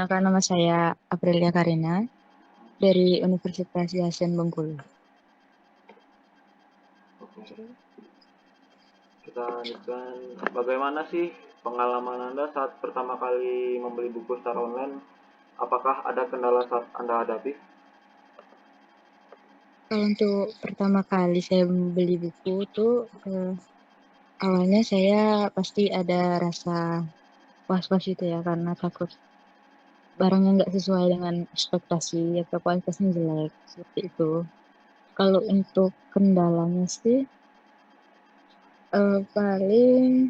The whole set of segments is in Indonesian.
Perkenalkan, nama saya Aprilia Karina dari Universitas Yasen Bengkulu. Oke, kita lanjutkan. Bagaimana sih pengalaman Anda saat pertama kali membeli buku secara online? Apakah ada kendala saat Anda hadapi? Kalau untuk pertama kali saya membeli buku tuh awalnya saya pasti ada rasa was-was itu ya, karena takut barangnya nggak sesuai dengan ekspektasi atau kualitasnya jelek seperti itu. Kalau untuk kendalanya sih paling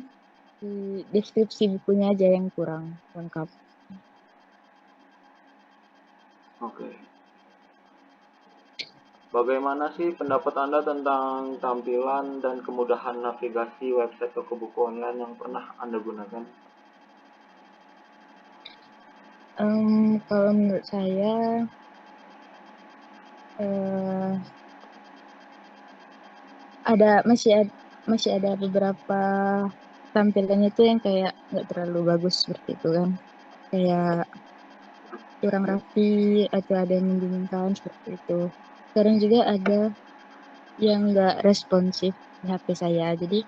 di deskripsi bukunya aja yang kurang lengkap. Oke. Bagaimana sih pendapat Anda tentang tampilan dan kemudahan navigasi website toko buku online yang pernah Anda gunakan? Kalau menurut saya eh, masih ada beberapa tampilannya tuh yang kayak nggak terlalu bagus seperti itu kan, kayak kurang rapi atau ada yang membingungkan seperti itu. Sekarang juga ada yang nggak responsif di HP saya, jadi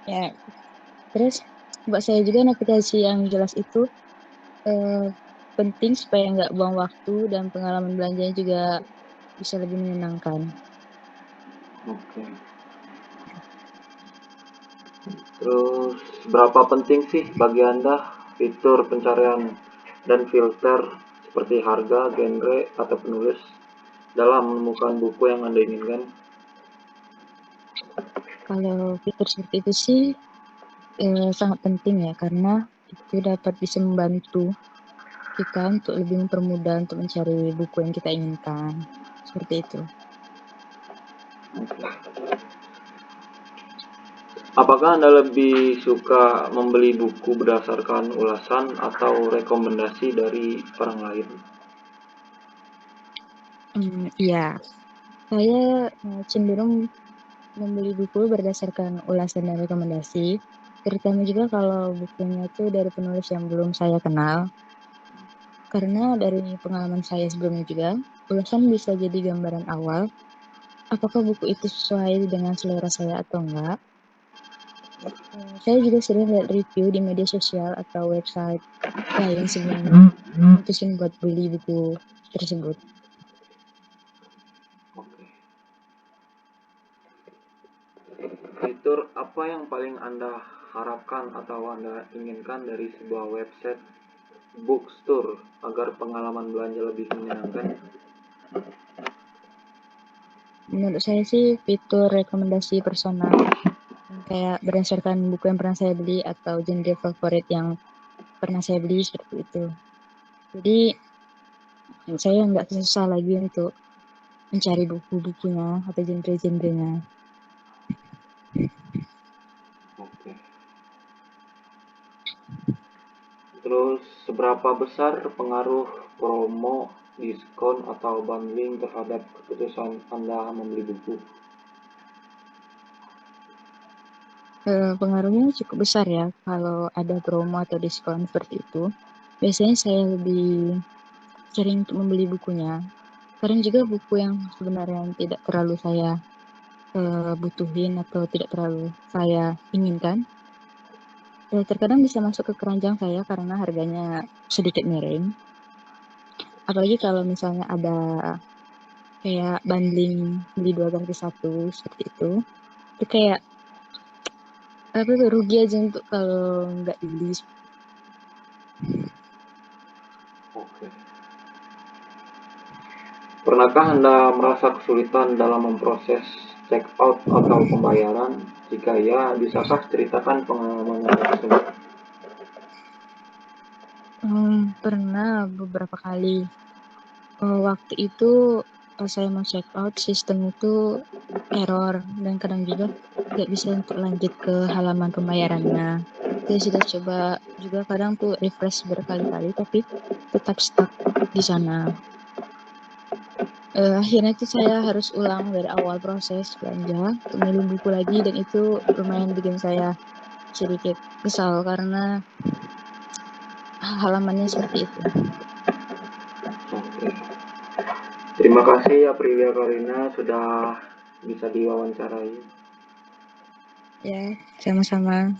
ya. Terus buat saya juga navigasi yang jelas itu eh, penting supaya nggak buang waktu, dan pengalaman belanjanya juga bisa lebih menyenangkan. Oke. Terus, berapa penting sih bagi Anda fitur pencarian dan filter seperti harga, genre, atau penulis dalam menemukan buku yang Anda inginkan? Kalau fitur seperti itu sih sangat penting ya, karena itu dapat bisa membantu kita untuk lebih mempermudah untuk mencari buku yang kita inginkan. Seperti itu. Apakah Anda lebih suka membeli buku berdasarkan ulasan atau rekomendasi dari orang lain? Iya, saya cenderung membeli buku berdasarkan ulasan dan rekomendasi, terutama juga kalau bukunya itu dari penulis yang belum saya kenal. Karena dari pengalaman saya sebelumnya juga, ulasan bisa jadi gambaran awal apakah buku itu sesuai dengan selera saya atau enggak. Saya juga sering lihat review di media sosial atau website lain sebelum mutusin buat beli buku tersebut. Oke. Fitur apa yang paling Anda harapkan atau Anda inginkan dari sebuah website bookstore agar pengalaman belanja lebih menyenangkan? Menurut saya sih fitur rekomendasi personal, yang kayak berdasarkan buku yang pernah saya beli atau genre favorit yang pernah saya beli seperti itu. Jadi saya nggak susah lagi untuk mencari buku-bukunya atau genre-genrenya. Oke. Terus, seberapa besar pengaruh promo, diskon, atau bundling terhadap keputusan Anda membeli buku? Pengaruhnya cukup besar ya kalau ada promo atau diskon seperti itu. Biasanya saya lebih sering untuk membeli bukunya. Kadang juga buku yang sebenarnya tidak terlalu saya butuhin atau tidak terlalu saya inginkan, terkadang bisa masuk ke keranjang saya karena harganya sedikit miring. Apalagi kalau misalnya ada kayak bundling beli 2 gratis 1 seperti itu. Itu kayak apa tuh, rugi aja untuk kalau nggak beli. Oke. Pernahkah Anda merasa kesulitan dalam memproses check out atau pembayaran? Jika ya, bisakah ceritakan pengalaman Anda tersebut? Pernah beberapa kali. Waktu itu pas saya mau check out, sistem itu error, dan kadang juga nggak bisa untuk lanjut ke halaman pembayarannya. Saya sudah coba juga kadang tuh refresh berkali-kali, tapi tetap stuck di sana. Akhirnya tuh saya harus ulang dari awal proses belanja untuk milih buku lagi, dan itu lumayan bikin saya sedikit kesal karena halamannya seperti itu. Oke. Terima kasih Aprilia Karina sudah bisa diwawancarai. Ya, sama-sama.